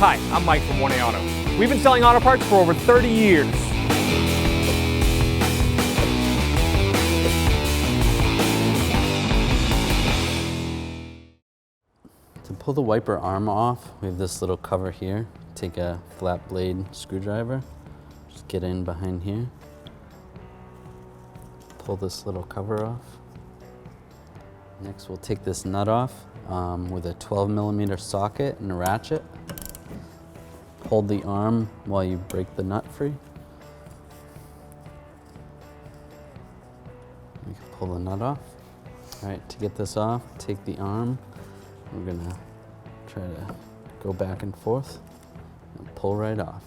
Hi, I'm Mike from 1A Auto. We've been selling auto parts for over 30 years. To pull the wiper arm off, we have this little cover here. Take a flat blade screwdriver, just get in behind here. Pull this little cover off. Next we'll take this nut off with a 12mm socket and a ratchet. Hold the arm while you break the nut free. You can pull the nut off. All right, to get this off, take the arm. We're gonna try to go back and forth and pull right off.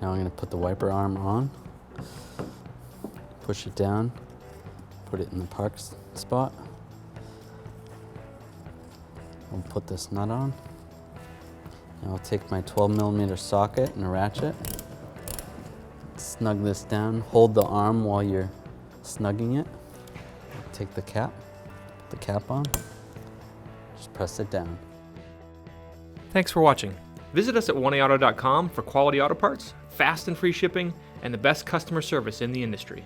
Now I'm gonna put the wiper arm on, push it down, put it in the park spot. I'll put this nut on. Now I'll take my 12mm socket and a ratchet, snug this down, hold the arm while you're snugging it. Take the cap, put the cap on, just press it down. Thanks for watching. Visit us at 1AAuto.com for quality auto parts, fast and free shipping, and the best customer service in the industry.